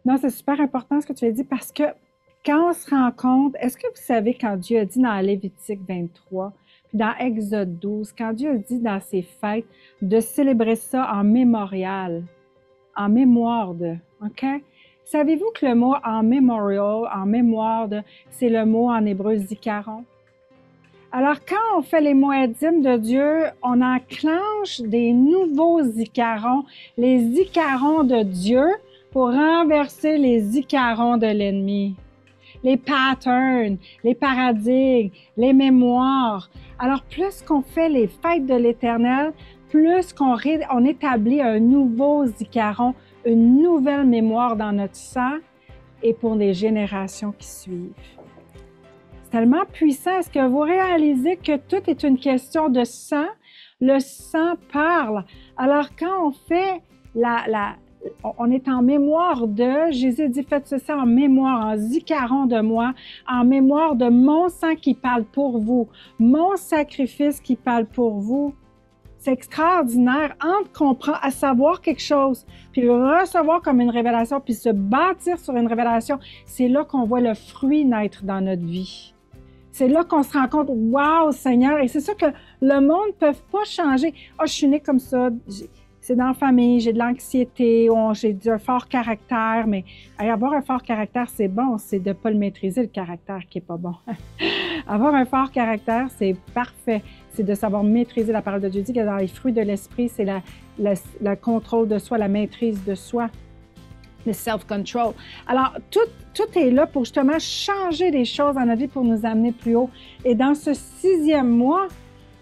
Non, c'est super important ce que tu as dit parce que quand on se rend compte, est-ce que vous savez quand Dieu a dit dans Lévitique 23, puis dans Exode 12, quand Dieu a dit dans ses fêtes de célébrer ça en mémorial, en mémoire de, OK? Savez-vous que le mot en memorial, en mémoire de, c'est le mot en hébreu zikaron? Alors, quand on fait les moedims de Dieu, on enclenche des nouveaux zikarons, les zikarons de Dieu pour renverser les zikarons de l'ennemi. Les patterns, les paradigmes, les mémoires. Alors, plus qu'on fait les fêtes de l'Éternel, plus on établit un nouveau zikaron, une nouvelle mémoire dans notre sang et pour les générations qui suivent. Tellement puissant. Est-ce que vous réalisez que tout est une question de sang? Le sang parle. Alors, quand on fait on est en mémoire de, Jésus dit, faites ceci en mémoire, en zikaron de moi, en mémoire de mon sang qui parle pour vous, mon sacrifice qui parle pour vous. C'est extraordinaire à savoir quelque chose, puis le recevoir comme une révélation, puis se bâtir sur une révélation. C'est là qu'on voit le fruit naître dans notre vie. C'est là qu'on se rend compte, wow, Seigneur, et c'est ça que le monde ne peut pas changer. Ah, je suis née comme ça, c'est dans la famille, j'ai de l'anxiété, j'ai un fort caractère, mais avoir un fort caractère, c'est bon, c'est de ne pas le maîtriser, le caractère qui n'est pas bon. Avoir un fort caractère, c'est parfait, c'est de savoir maîtriser la parole de Dieu. Il dit que dans les fruits de l'esprit, c'est le contrôle de soi, la maîtrise de soi. Le self-control. Alors, tout est là pour justement changer les choses dans notre vie pour nous amener plus haut. Et dans ce 6e mois,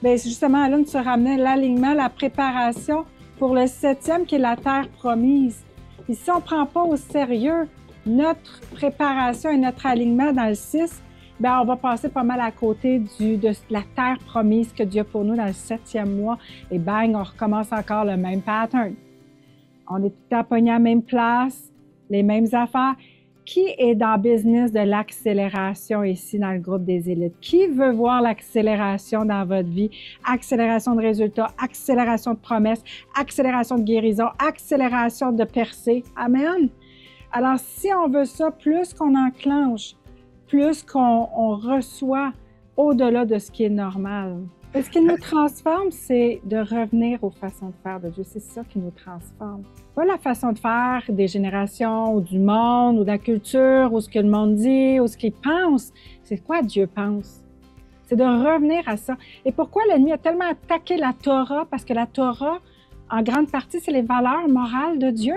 bien, justement, là, nous se ramenait l'alignement, la préparation pour le 7e qui est la terre promise. Et si on ne prend pas au sérieux notre préparation et notre alignement dans le 6, bien, on va passer pas mal à côté de la terre promise que Dieu a pour nous dans le 7e mois. Et bang, on recommence encore le même pattern. On est tout le temps pogné à la même place, les mêmes affaires. Qui est dans le business de l'accélération ici dans le groupe des élites? Qui veut voir l'accélération dans votre vie? Accélération de résultats, accélération de promesses, accélération de guérison, accélération de percée. Amen. Alors, si on veut ça, plus qu'on enclenche, plus qu'on reçoit au-delà de ce qui est normal. Et ce qui nous transforme, c'est de revenir aux façons de faire de Dieu. C'est ça qui nous transforme. Pas la façon de faire des générations, ou du monde, ou de la culture, ou ce que le monde dit, ou ce qu'il pense. C'est quoi Dieu pense? C'est de revenir à ça. Et pourquoi l'ennemi a tellement attaqué la Torah? Parce que la Torah, en grande partie, c'est les valeurs morales de Dieu.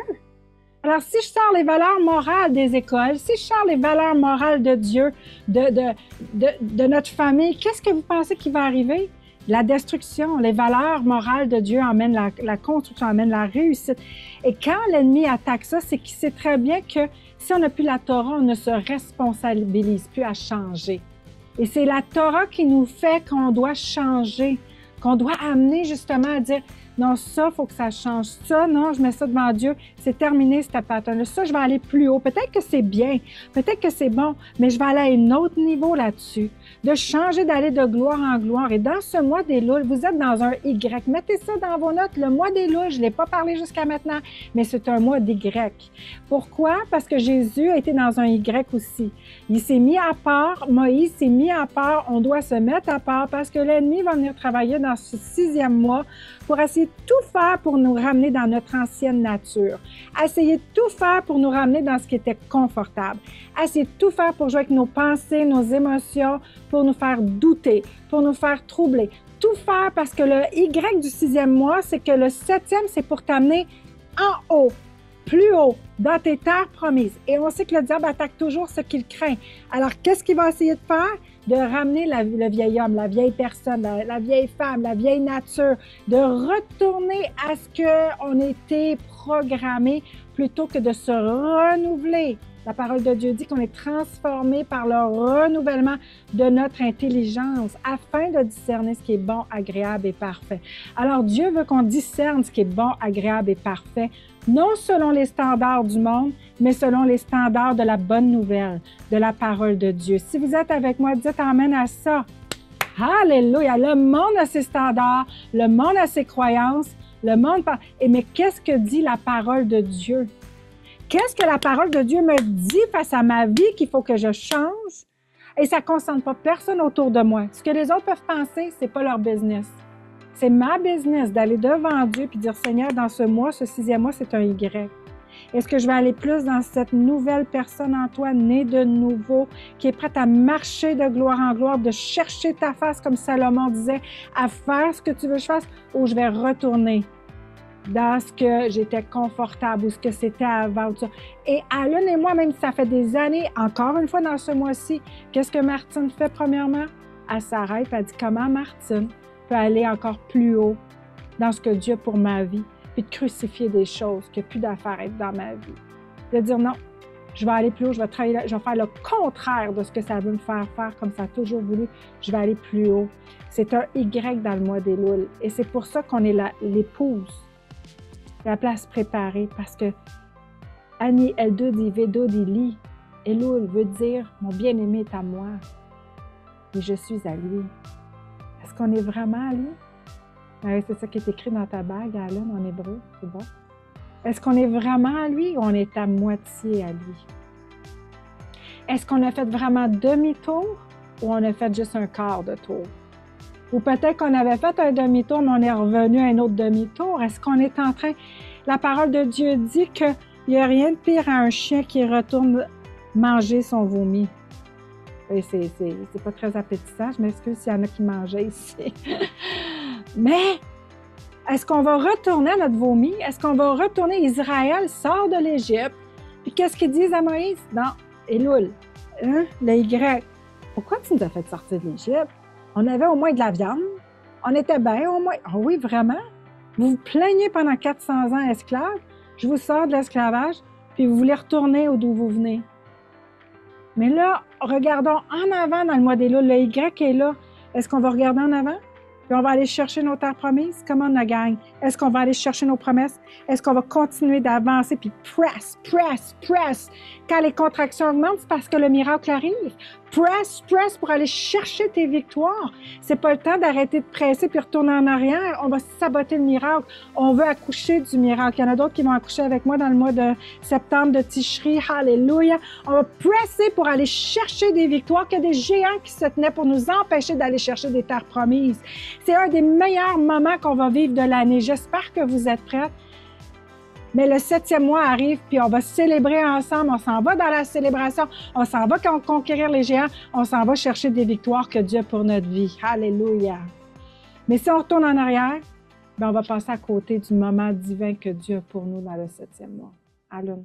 Alors, si je sors les valeurs morales des écoles, si je sors les valeurs morales de Dieu, de notre famille, qu'est-ce que vous pensez qui va arriver? La destruction, les valeurs morales de Dieu amènent la construction, amènent la réussite. Et quand l'ennemi attaque ça, c'est qu'il sait très bien que si on n'a plus la Torah, on ne se responsabilise plus à changer. Et c'est la Torah qui nous fait qu'on doit changer, qu'on doit amener justement à dire non, ça, il faut que ça change. Ça, non, je mets ça devant Dieu. C'est terminé, cette pattern. Ça, je vais aller plus haut. Peut-être que c'est bien, peut-être que c'est bon, mais je vais aller à un autre niveau là-dessus. De changer, d'aller de gloire en gloire. Et dans ce mois des louls, vous êtes dans un Y. Mettez ça dans vos notes. Le mois des louls, je ne l'ai pas parlé jusqu'à maintenant, mais c'est un mois d'Y. Pourquoi? Parce que Jésus a été dans un Y aussi. Il s'est mis à part. Moïse s'est mis à part. On doit se mettre à part parce que l'ennemi va venir travailler dans ce 6e mois pour essayer de tout faire pour nous ramener dans notre ancienne nature. Essayer de tout faire pour nous ramener dans ce qui était confortable. Essayer de tout faire pour jouer avec nos pensées, nos émotions, pour nous faire douter, pour nous faire troubler. Tout faire parce que le Y du 6e mois, c'est que le 7e, c'est pour t'amener en haut, plus haut, dans tes terres promises. Et on sait que le diable attaque toujours ce qu'il craint. Alors, qu'est-ce qu'il va essayer de faire? De ramener le vieil homme, la vieille personne, la vieille femme, la vieille nature, de retourner à ce qu'on était programmé plutôt que de se renouveler. La parole de Dieu dit qu'on est transformé par le renouvellement de notre intelligence afin de discerner ce qui est bon, agréable et parfait. Alors Dieu veut qu'on discerne ce qui est bon, agréable et parfait, non selon les standards du monde, mais selon les standards de la bonne nouvelle, de la parole de Dieu. Si vous êtes avec moi, dites amen à ça. Alléluia! Le monde a ses standards, le monde a ses croyances, le monde... Mais qu'est-ce que dit la parole de Dieu? Qu'est-ce que la parole de Dieu me dit face à ma vie qu'il faut que je change? Et ça ne concerne pas personne autour de moi. Ce que les autres peuvent penser, ce n'est pas leur business. C'est ma business d'aller devant Dieu et dire, Seigneur, dans ce mois, ce 6e mois, c'est un Y. Est-ce que je vais aller plus dans cette nouvelle personne en toi, née de nouveau, qui est prête à marcher de gloire en gloire, de chercher ta face, comme Salomon disait, à faire ce que tu veux que je fasse, ou je vais retourner dans ce que j'étais confortable ou ce que c'était avant. Tout ça. Et Alun et moi, même si ça fait des années, encore une fois dans ce mois-ci, qu'est-ce que Martine fait premièrement? Elle s'arrête et elle dit comment Martine peut aller encore plus haut dans ce que Dieu a pour ma vie, puis de crucifier des choses qui n'ont plus d'affaires à être dans ma vie. De dire non, je vais aller plus haut, je vais travailler, je vais faire le contraire de ce que ça veut me faire faire comme ça a toujours voulu, je vais aller plus haut. C'est un Y dans le mois des Louls. Et c'est pour ça qu'on est l'épouse. La place préparée, parce que Annie Eldud dit Vedud Ili. Elul veut dire mon bien-aimé est à moi et je suis à lui. Est-ce qu'on est vraiment à lui? Oui, c'est ça qui est écrit dans ta bague, Alan, en hébreu, c'est bon. Est-ce qu'on est vraiment à lui ou on est à moitié à lui? Est-ce qu'on a fait vraiment demi-tour ou on a fait juste un quart de tour? Ou peut-être qu'on avait fait un demi-tour, mais on est revenu à un autre demi-tour. Est-ce qu'on est en train... La parole de Dieu dit qu'il n'y a rien de pire à un chien qui retourne manger son vomi. Et c'est pas très appétissant. Je m'excuse s'il y en a qui mangeaient ici. Mais est-ce qu'on va retourner à notre vomi? Est-ce qu'on va retourner? Israël sort de l'Égypte. Puis qu'est-ce qu'ils disent à Moïse? Non, Elul, hein? Le Y. Pourquoi tu nous as fait sortir de l'Égypte? On avait au moins de la viande. On était bien au moins. Ah oui, vraiment? Vous vous plaignez pendant 400 ans esclaves. Je vous sors de l'esclavage, puis vous voulez retourner d'où vous venez. Mais là, regardons en avant dans le mois des Louls. Le Y est là. Est-ce qu'on va regarder en avant? Puis on va aller chercher nos terres promises? Comment on la gagne? Est-ce qu'on va aller chercher nos promesses? Est-ce qu'on va continuer d'avancer? Puis press, press, press. Quand les contractions augmentent, c'est parce que le miracle arrive. Press, press pour aller chercher tes victoires. C'est pas le temps d'arrêter de presser puis retourner en arrière. On va saboter le miracle. On veut accoucher du miracle. Il y en a d'autres qui vont accoucher avec moi dans le mois de septembre de Tishri. Alléluia. On va presser pour aller chercher des victoires. Qu'il y a des géants qui se tenaient pour nous empêcher d'aller chercher des terres promises. C'est un des meilleurs moments qu'on va vivre de l'année. J'espère que vous êtes prêts. Mais le 7e mois arrive, puis on va célébrer ensemble. On s'en va dans la célébration. On s'en va conquérir les géants. On s'en va chercher des victoires que Dieu a pour notre vie. Alléluia. Mais si on retourne en arrière, bien, on va passer à côté du moment divin que Dieu a pour nous dans le 7e mois. Allons.